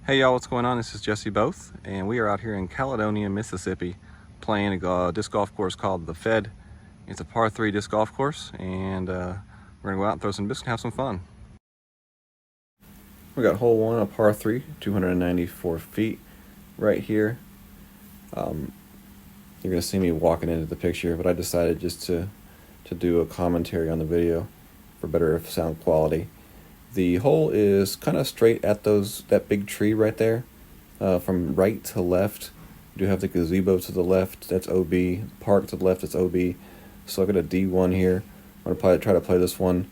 Hey y'all, what's going on? This is Jesse Both, and we are out here in Caledonia, Mississippi, playing a disc golf course called the Fed. It's a par 3 disc golf course, and we're gonna go out and throw some discs and have some fun. We got hole 1, a par 3, 294 feet, right here. You're gonna see me walking into the picture, but I decided just to do a commentary on the video for better sound quality. The hole is kind of straight at that big tree right there. From right to left, you do have the gazebo to the left, that's OB. Park to the left, it's OB. So I got a D1 here. I'm gonna probably try to play this one,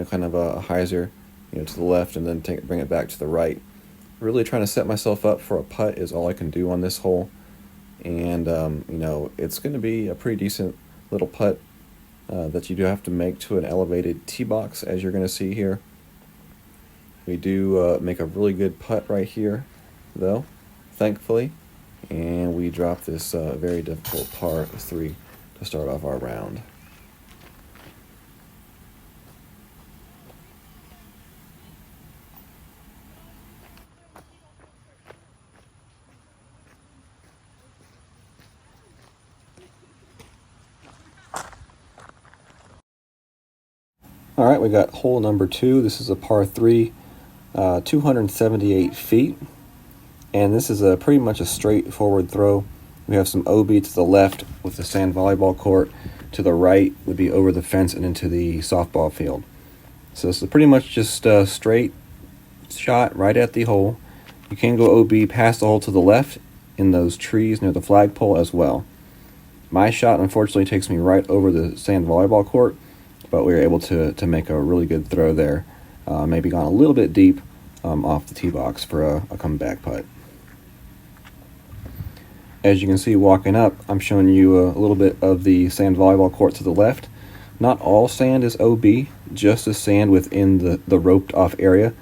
kind of a hyzer, to the left, and then bring it back to the right. Really trying to set myself up for a putt is all I can do on this hole, and it's going to be a pretty decent little putt that you do have to make to an elevated tee box, as you're going to see here. We do make a really good putt right here, though, thankfully, and we drop this very difficult par 3 to start off our round. All right, we got hole number 2. This is a par 3, 278 feet, and this is pretty much a straightforward throw. We have some OB to the left with the sand volleyball court. To the right would be over the fence and into the softball field. So this is pretty much just a straight shot right at the hole. You can go OB past the hole to the left in those trees near the flagpole as well. My shot unfortunately takes me right over the sand volleyball court, but we were able to make a really good throw there. Maybe gone a little bit deep off the tee box for a comeback putt. As you can see walking up, I'm showing you a little bit of the sand volleyball court to the left. Not all sand is OB, just the sand within the roped off area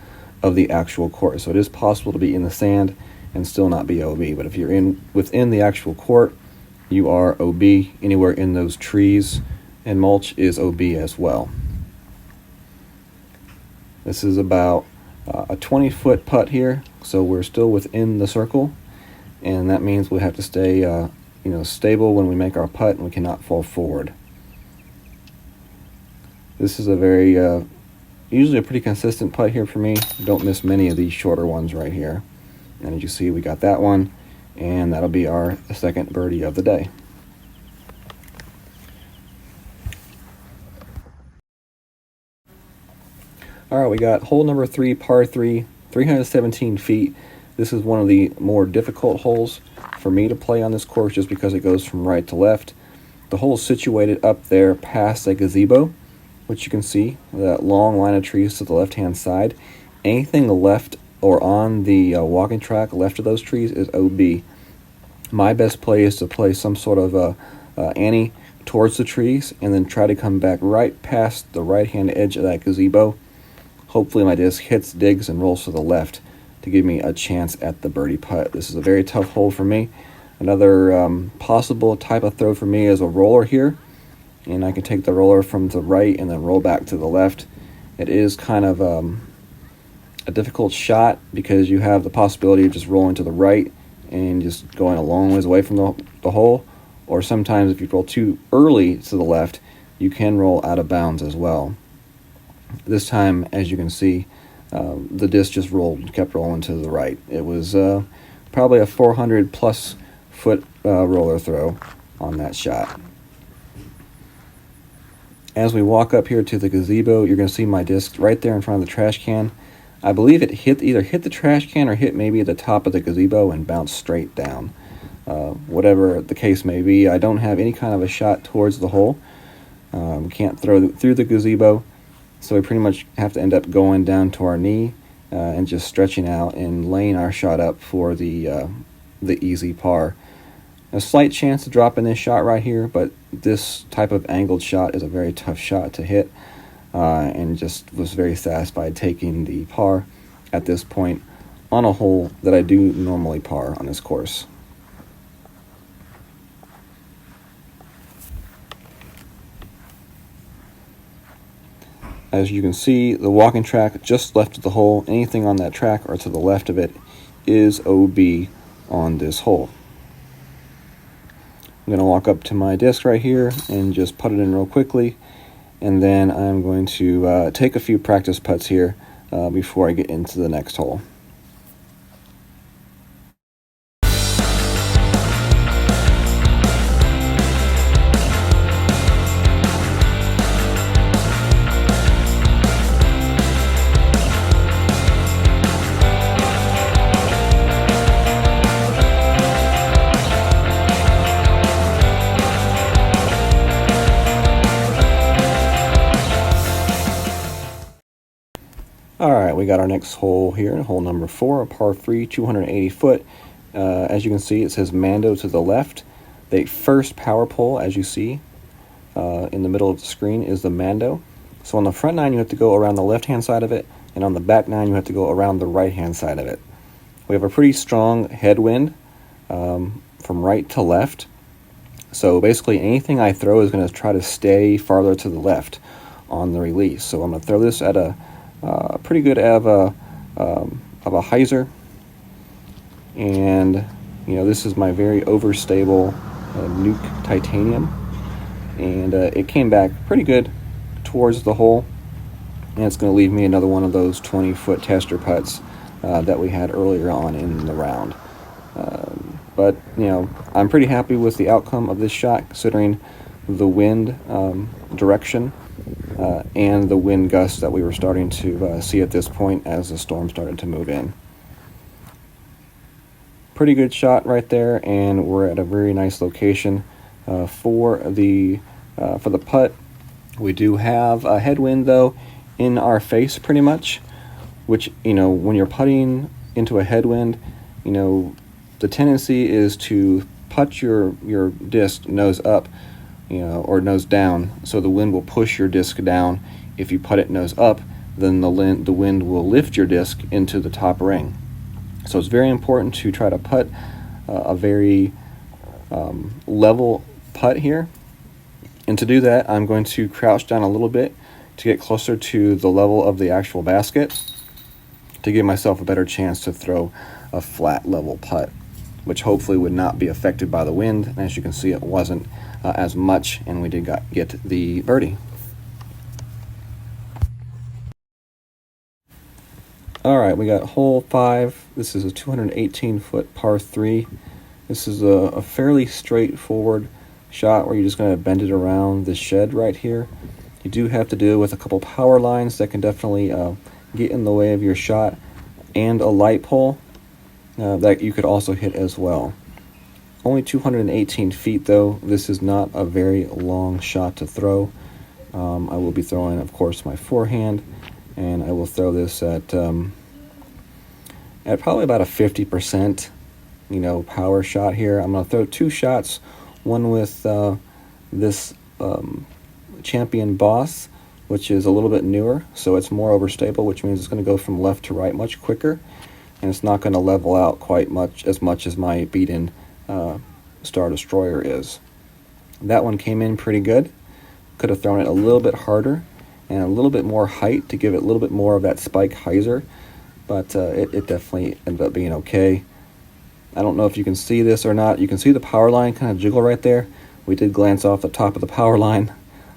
of the actual court. So it is possible to be in the sand and still not be OB, but if you're within the actual court, you are OB. Anywhere in those trees and mulch is OB as well. This is about a 20-foot putt here, so we're still within the circle, and that means we have to stay stable when we make our putt, and we cannot fall forward. This is a very usually a pretty consistent putt here for me. Don't miss many of these shorter ones right here. And as you see, we got that one, and that'll be our second birdie of the day. All right, we got hole number 3, par 3, 317 feet. This is one of the more difficult holes for me to play on this course just because it goes from right to left. The hole is situated up there past a gazebo, which you can see, that long line of trees to the left-hand side. Anything left or on the walking track left of those trees is OB. My best play is to play some sort of ante towards the trees and then try to come back right past the right-hand edge of that gazebo. Hopefully my disc hits, digs, and rolls to the left to give me a chance at the birdie putt. This is a very tough hole for me. Another possible type of throw for me is a roller here, and I can take the roller from the right and then roll back to the left. It is kind of a difficult shot because you have the possibility of just rolling to the right and just going a long ways away from the hole, or sometimes if you roll too early to the left, you can roll out of bounds as well. This time, as you can see, the disc just kept rolling to the right. It was probably a 400+ foot roller throw on that shot. As we walk up here to the gazebo, you're going to see my disc right there in front of the trash can. I believe it either hit the trash can or hit maybe at the top of the gazebo and bounced straight down. Whatever the case may be, I don't have any kind of a shot towards the hole. Can't throw through the gazebo. So we pretty much have to end up going down to our knee and just stretching out and laying our shot up for the easy par. A slight chance to drop in this shot right here, but this type of angled shot is a very tough shot to hit, and just was very satisfied taking the par at this point on a hole that I do normally par on this course. As you can see, the walking track just left of the hole, anything on that track or to the left of it is OB on this hole. I'm going to walk up to my disc right here and just put it in real quickly, and then I'm going to take a few practice putts here before I get into the next hole. Alright, we got our next hole here, hole number 4, a par 3, 280 foot. As you can see, it says Mando to the left. The first power pole, as you see, in the middle of the screen is the Mando. So on the front 9, you have to go around the left-hand side of it, and on the back 9, you have to go around the right-hand side of it. We have a pretty strong headwind from right to left. So basically, anything I throw is going to try to stay farther to the left on the release. So I'm going to throw this at a pretty good of a hyzer, and this is my very overstable Nuke Titanium, and it came back pretty good towards the hole, and it's going to leave me another one of those 20-foot tester putts that we had earlier on in the round. But I'm pretty happy with the outcome of this shot, considering the wind direction and the wind gusts that we were starting to see at this point as the storm started to move in. Pretty good shot right there, and we're at a very nice location for the putt. We do have a headwind though in our face pretty much, which when you're putting into a headwind, the tendency is to putt your disc nose up, or nose down, so the wind will push your disc down. If you putt it nose up, then the wind will lift your disc into the top ring. So it's very important to try to putt a very level putt here. And to do that, I'm going to crouch down a little bit to get closer to the level of the actual basket to give myself a better chance to throw a flat level putt, which hopefully would not be affected by the wind. And as you can see, it wasn't as much, and we did get the birdie. Alright, we got hole 5. This is a 218-foot par 3. This is a fairly straightforward shot where you're just going to bend it around the shed right here. You do have to deal with a couple power lines that can definitely get in the way of your shot, and a light pole that you could also hit as well. Only 218 feet though. This is not a very long shot to throw. I will be throwing, of course, my forehand, and I will throw this at probably about a 50% power shot here. I'm going to throw 2 shots, one with this Champion Boss, which is a little bit newer, so it's more overstable, which means it's going to go from left to right much quicker, and it's not going to level out quite as much as my beat-in Star Destroyer is. That one came in pretty good. Could have thrown it a little bit harder and a little bit more height to give it a little bit more of that spike hyzer, but it definitely ended up being okay. I don't know if you can see this or not. You can see the power line kind of jiggle right there. We did glance off the top of the power line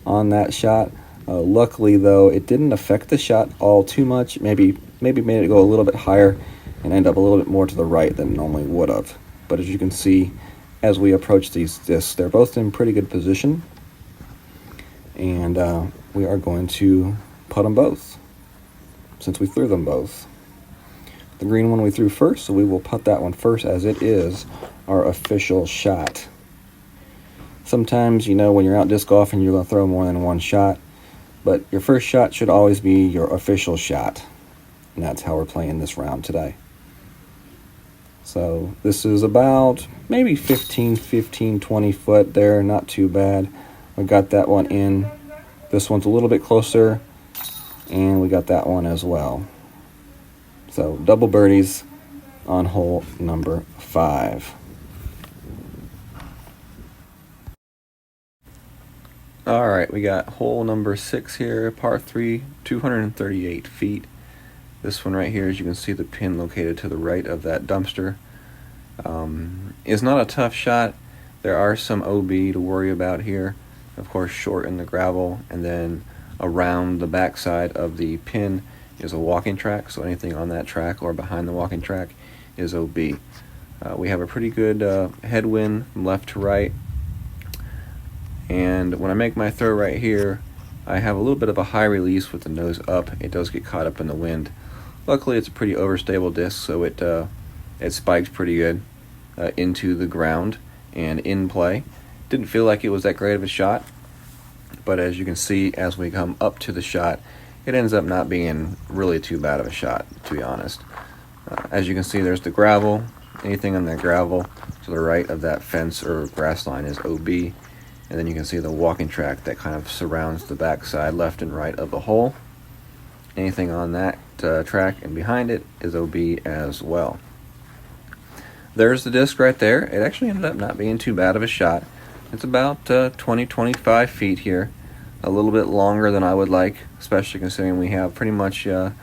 on that shot. Luckily though, it didn't affect the shot all too much. Maybe made it go a little bit higher and end up a little bit more to the right than it normally would have. But as you can see, as we approach these discs, they're both in pretty good position, and we are going to putt them both since we threw them both. The green one we threw first, so we will putt that one first, as it is our official shot. Sometimes, when you're out disc golfing, you're going to throw more than one shot, but your first shot should always be your official shot, and that's how we're playing this round today. So this is about maybe 15, 20 foot there, not too bad. We got that one in. This one's a little bit closer, and we got that one as well. So double birdies on hole number 5. All right, we got hole number 6 here, par 3, 238 feet. This one right here, as you can see, the pin located to the right of that dumpster. Is not a tough shot. There are some OB to worry about here. Of course, short in the gravel, and then around the backside of the pin is a walking track, so anything on that track or behind the walking track is OB. We have a pretty good headwind from left to right, and when I make my throw right here, I have a little bit of a high release with the nose up. It does get caught up in the wind. Luckily, it's a pretty overstable disc, so it spikes pretty good into the ground and in play. Didn't feel like it was that great of a shot, but as you can see, as we come up to the shot, it ends up not being really too bad of a shot, to be honest. As you can see, there's the gravel. Anything on that gravel to the right of that fence or grass line is OB. And then you can see the walking track that kind of surrounds the backside left and right of the hole. Anything on that track and behind it is OB as well. There's the disc right there. It actually ended up not being too bad of a shot. It's about 20-25 feet here. A little bit longer than I would like, especially considering we have pretty much a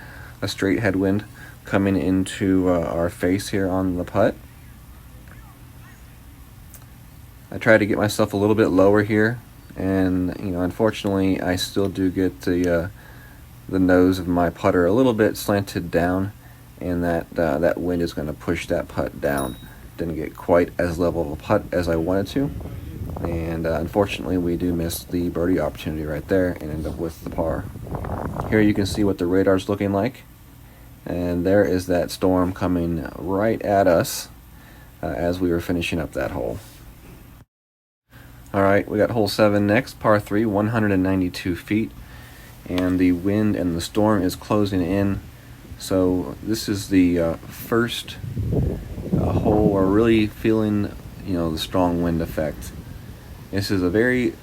straight headwind coming into our face here on the putt. I try to get myself a little bit lower here, and unfortunately I still do get the nose of my putter a little bit slanted down, and that wind is going to push that putt down. Didn't get quite as level of a putt as I wanted to, and unfortunately we do miss the birdie opportunity right there and end up with the par. Here you can see what the radar's looking like, and there is that storm coming right at us as we were finishing up that hole. Alright, we got hole 7 next, par 3, 192 feet, and the wind and the storm is closing in. So this is the first hole we're really feeling, the strong wind effect. This is a very,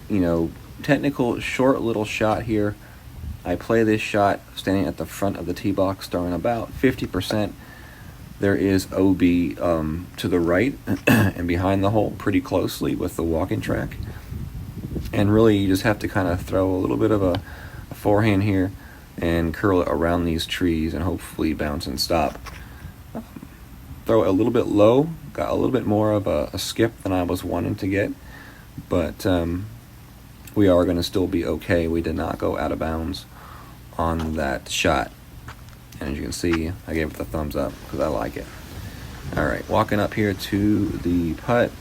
technical, short little shot here. I play this shot standing at the front of the tee box, throwing about 50%. There is OB to the right and behind the hole pretty closely with the walking track. And really you just have to kind of throw a little bit of a forehand here and curl it around these trees and hopefully bounce and stop. Throw it a little bit low, got a little bit more of a skip than I was wanting to get, but we are going to still be okay. We did not go out of bounds on that shot. And as you can see, I gave it the thumbs up because I like it. Alright, walking up here to the putt.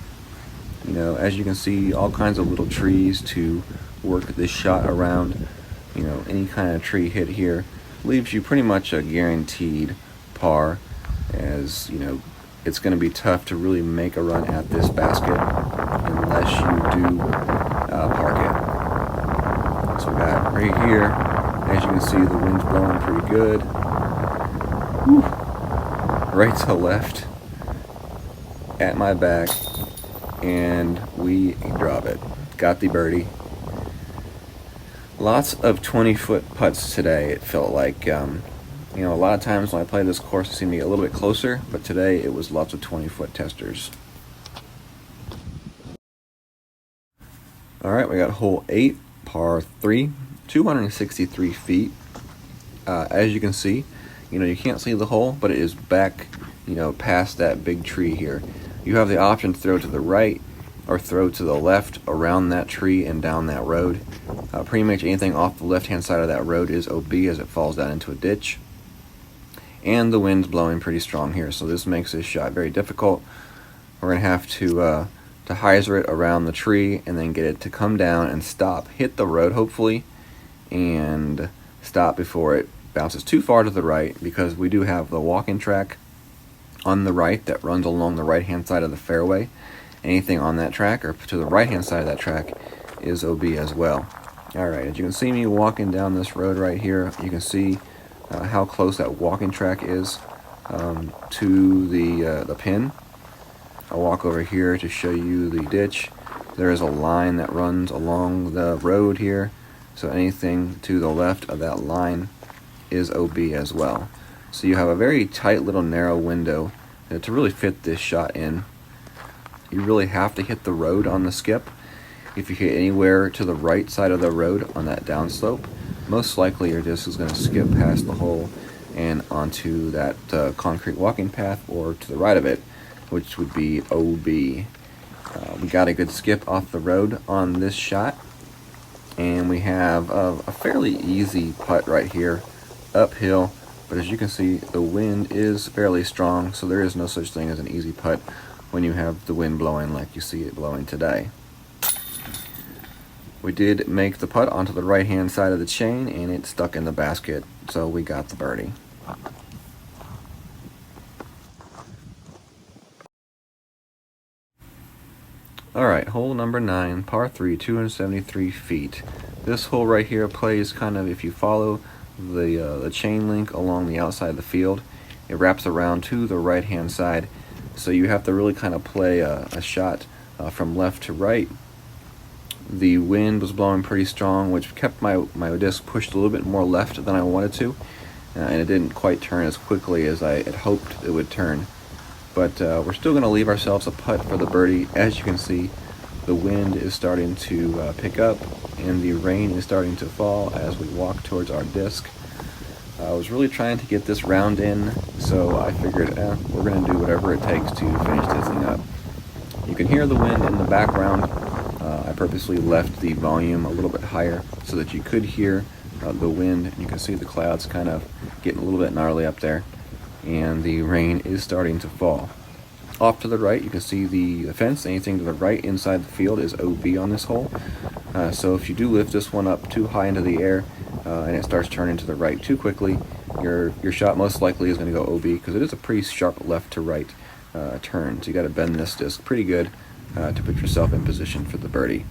As you can see, all kinds of little trees to work this shot around. Any kind of tree hit here leaves you pretty much a guaranteed par, as it's going to be tough to really make a run at this basket unless you do park it. So we got right here, as you can see, the wind's blowing pretty good. Whew. Right to left at my back, and we drop it. Got the birdie. Lots of 20-foot putts today, it felt like. A lot of times when I play this course, it seemed to be a little bit closer, but today it was lots of 20-foot testers. Alright, we got hole 8, par 3, 263 feet. As you can see, you can't see the hole, but it is back, past that big tree here. You have the option to throw to the right or throw to the left around that tree and down that road. Pretty much anything off the left-hand side of that road is OB as it falls down into a ditch. And the wind's blowing pretty strong here, so this makes this shot very difficult. We're going to have to hyzer it around the tree and then get it to come down and stop, hit the road hopefully, and stop before it bounces too far to the right, because we do have the walking track on the right that runs along the right-hand side of the fairway. Anything on that track or to the right-hand side of that track is OB as well. Alright, as you can see me walking down this road right here, you can see how close that walking track is to the pin. I'll walk over here to show you the ditch. There is a line that runs along the road here, so anything to the left of that line is OB as well. So you have a very tight little narrow window to really fit this shot in. You really have to hit the road on the skip. If you hit anywhere to the right side of the road on that downslope, most likely your disc is going to skip past the hole and onto that concrete walking path or to the right of it, which would be OB. We got a good skip off the road on this shot, and we have a fairly easy putt right here, uphill, but as you can see, the wind is fairly strong, so there is no such thing as an easy putt when you have the wind blowing like you see it blowing today. We did make the putt onto the right hand side of the chain, and it stuck in the basket, so we got the birdie. Alright, hole number 9, par 3, 273 feet. This hole right here plays kind of, if you follow the chain link along the outside of the field, it wraps around to the right hand side, so you have to really kind of play a shot from left to right. The wind was blowing pretty strong, which kept my disc pushed a little bit more left than I wanted to, and it didn't quite turn as quickly as I had hoped it would turn. But we're still going to leave ourselves a putt for the birdie. As you can see, the wind is starting to pick up, and the rain is starting to fall as we walk towards our disc. I was really trying to get this round in, so I figured we're going to do whatever it takes to finish this thing up. You can hear the wind in the background. I purposely left the volume a little bit higher so that you could hear the wind, and you can see the clouds kind of getting a little bit gnarly up there, and the rain is starting to fall. Off to the right, you can see the fence. Anything to the right inside the field is OB on this hole. So if you do lift this one up too high into the air and it starts turning to the right too quickly, your shot most likely is going to go OB, because it is a pretty sharp left to right turn. So you got to bend this disc pretty good to put yourself in position for the birdie.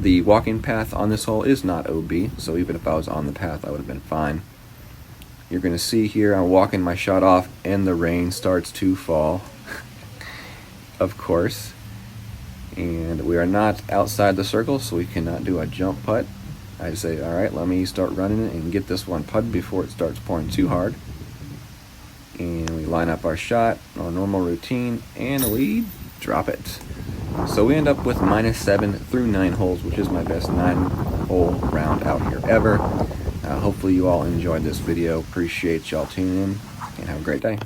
The walking path on this hole is not OB, so even if I was on the path, I would have been fine. You're going to see here I'm walking my shot off and the rain starts to fall, of course. And we are not outside the circle, so we cannot do a jump putt. I say, all right, let me start running it and get this one putted before it starts pouring too hard. And we line up our shot, our normal routine, and we drop it. So we end up with -7 through 9 holes, which is my best 9-hole round out here ever. Hopefully you all enjoyed this video. Appreciate y'all tuning in, and have a great day.